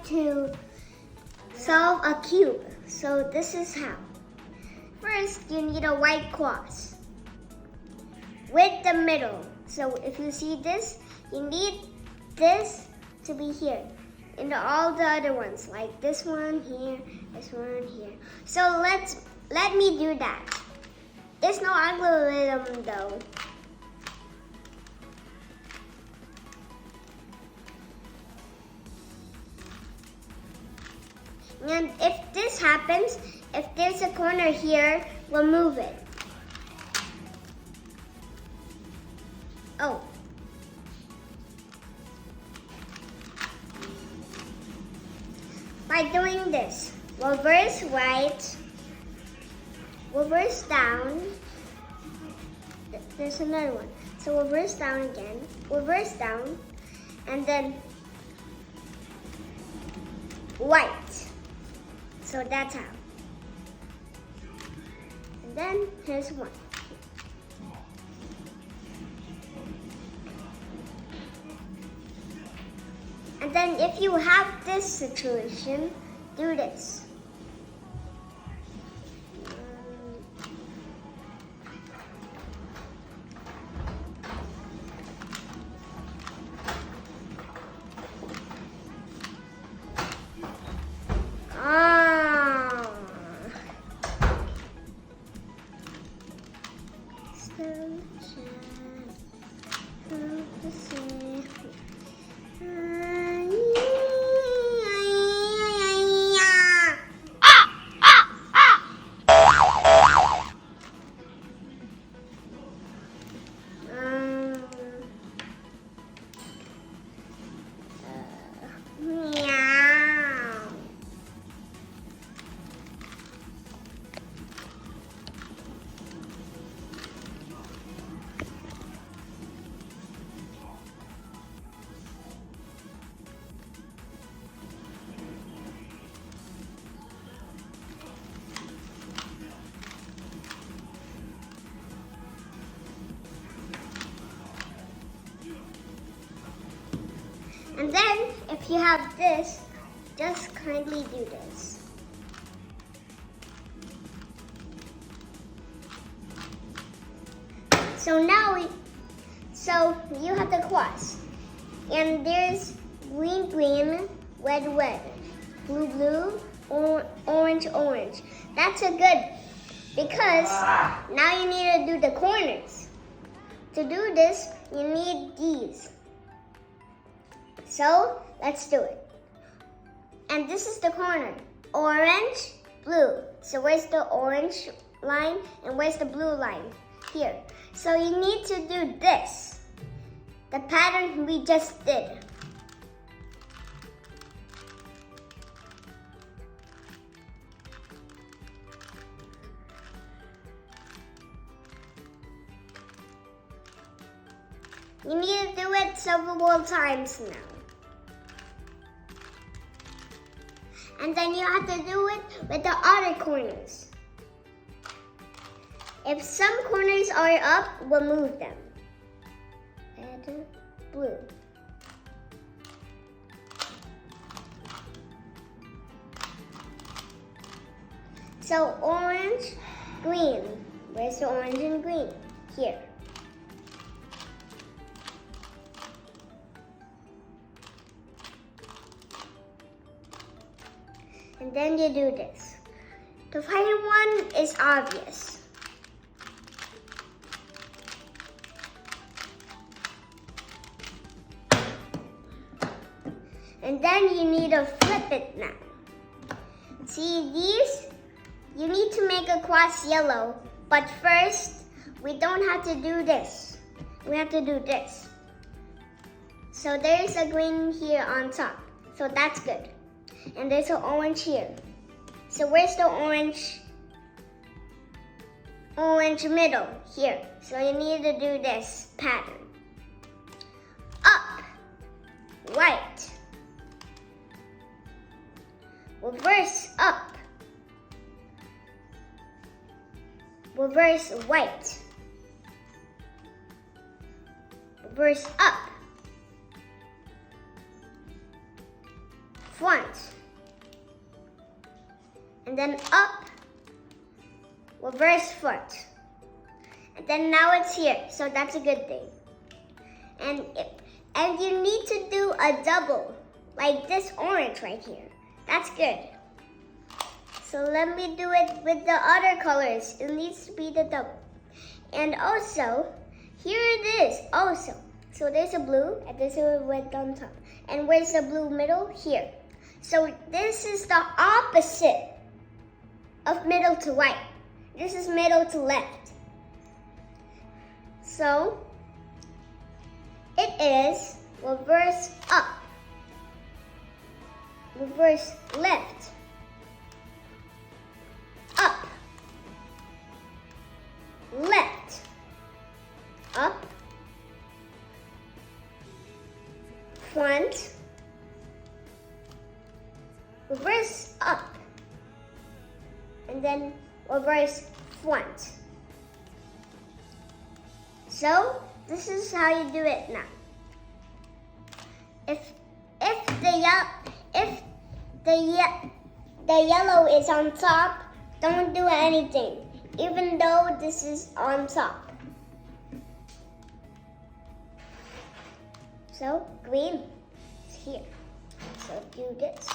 to solve a cube. So this is how. First, you need a white cross with the middle. So if you see this, you need this to be here. And all the other ones, like this one here, this one here. So let me do that. There's no algorithm though. And if this happens, if there's a corner here, we'll move it. Oh. By doing this, reverse right, reverse down. There's another one. So reverse down again, reverse down, and then white. So that's how. And then here's one. And then if you have this situation, do this. And then, if you have this, just kindly do this. So now you have the cross. And there's green, green, red, red, blue, blue, orange, orange. That's a good, because now you need to do the corners. To do this, you need these. So let's do it. And this is the corner. Orange, blue. So where's the orange line and where's the blue line? Here. So you need to do this. The pattern we just did. You need to do it several times now. And then you have to do it with the other corners. If some corners are up, we'll move them. Red, blue. So orange, green. Where's the orange and green? Here. And then you do this. The final one is obvious. And then you need to flip it now. See these? You need to make a cross yellow. But first, we don't have to do this. We have to do this. So there's a green here on top. So that's good. And there's an orange here. So where's the orange? Orange middle, here. So you need to do this pattern. Up, white. Reverse up. Reverse white. Reverse up. front. And then up, reverse front. And then now it's here, so that's a good thing. And you need to do a double, like this orange right here. That's good. So let me do it with the other colors. It needs to be the double. And also, here it is also. So there's a blue and there's a red on top. And where's the blue middle? Here. So this is the opposite of middle to right. This is middle to left. So it is reverse up, reverse left, up, left, up, front, reverse up, and then reverse front. So this is how you do it now. If the yellow is on top, don't do anything, even though this is on top. So green is here. So do this.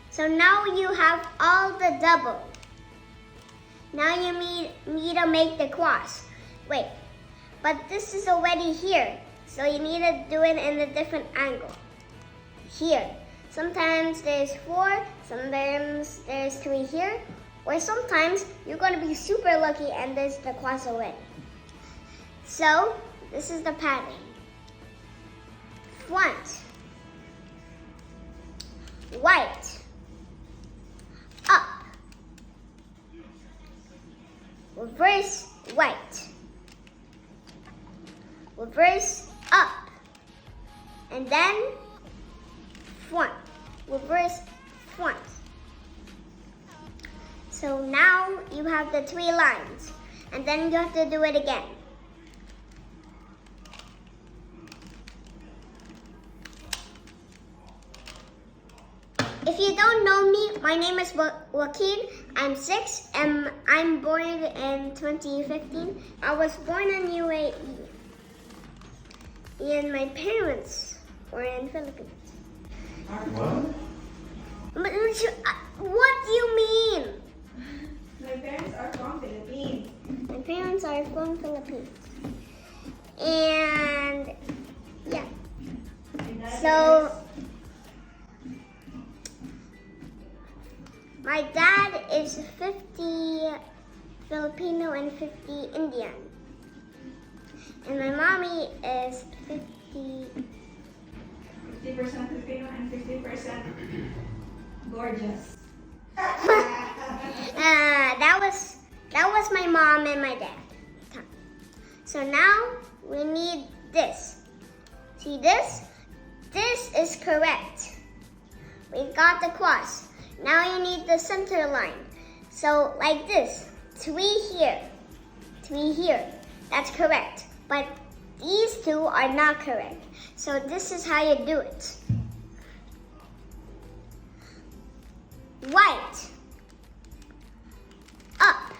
So now you have all the double. Now you need to make the cross. Wait, but this is already here. So you need to do it in a different angle. Here. Sometimes there's 4, sometimes there's 3 here, or sometimes you're going to be super lucky and there's the cross already. So this is the pattern. Front, white, up, reverse white, reverse up, and then front, reverse front. So now you have the 3 lines, and then you have to do it again. If you don't know me, my name is Joaquin. I'm 6 and I'm born in 2015. I was born in UAE. And my parents were in Philippines. What? What do you mean? My parents are from Philippines. My parents are from Philippines. And yeah. So my dad is 50 Filipino and 50 Indian. And my mommy is 50% 50% Filipino and 50% gorgeous. that was my mom and my dad. So now we need this. See this? This is correct. We got the cross. Now you need the center line. So like this, 3 here, 3 here. That's correct. But these 2 are not correct. So this is how you do it. White, up,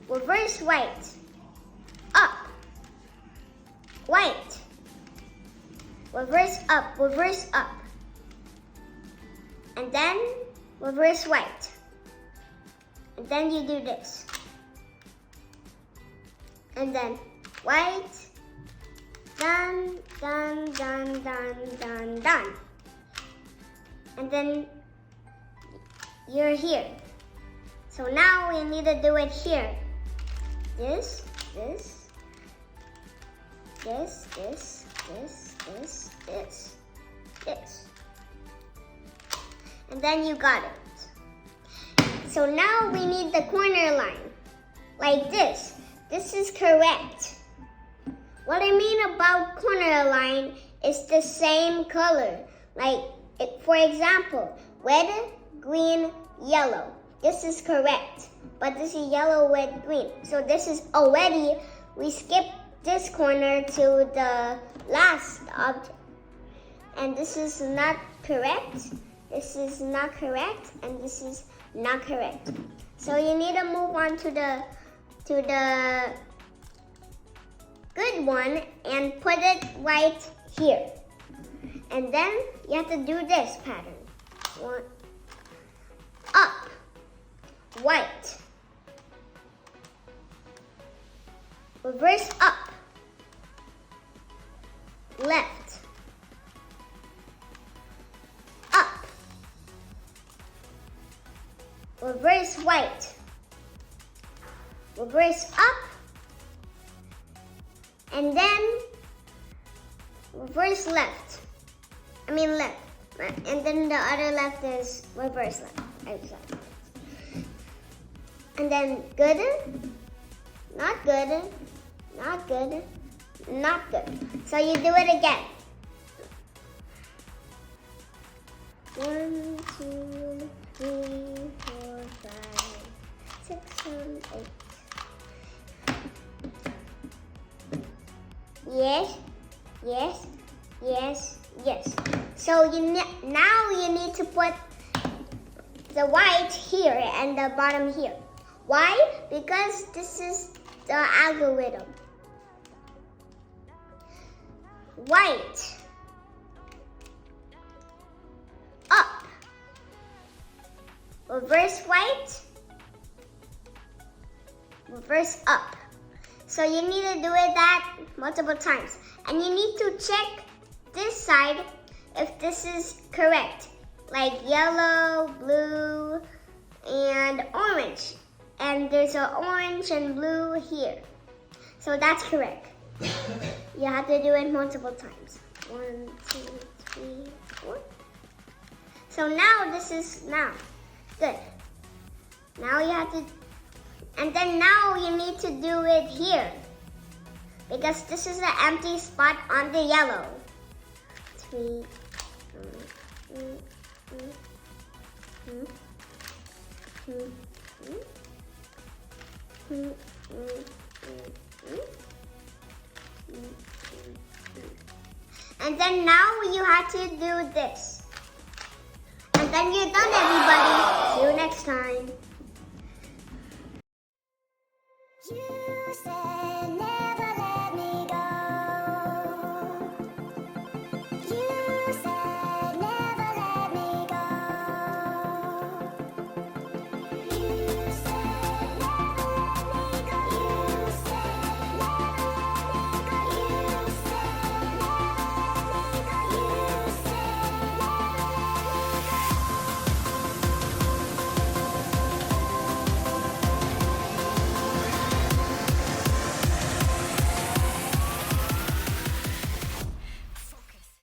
reverse white, up, white, reverse up, and then reverse white, and then you do this, and then white, done, done, done, done, done, done. And then you're here. So now we need to do it here. This, this, this, this, this, this, this, this. And then you got it. So now we need the corner line. Like this. This is correct. What I mean about corner line is the same color. Like, for example, red, green, yellow. This is correct, but this is yellow, red, green. So this is already, we skipped this corner to the last object. And this is not correct, this is not correct, and this is not correct. So you need to move on to the good one and put it right here. And then you have to do this pattern. One, up, white, reverse up, left, up, reverse white, reverse up, and then reverse left. Left. And then the other left is reverse left. And then good, not good, not good, not good. So you do it again. 1, 2, 3, 4, 5, 6, 7, 8. Yes, yes, yes, yes. So now you need to put the white here and the bottom here. Why? Because this is the algorithm. White, up, reverse white, reverse up. So you need to do it that multiple times. And you need to check this side if this is correct. Like yellow, blue, and orange. And there's an orange and blue here. So that's correct. You have to do it multiple times. 1, 2, 3, 4. So now this is good. Now you have to, and then now you need to do it here. Because this is the empty spot on the yellow. 3, and then now you have to do this. And then you're done, everybody. See you next time. You said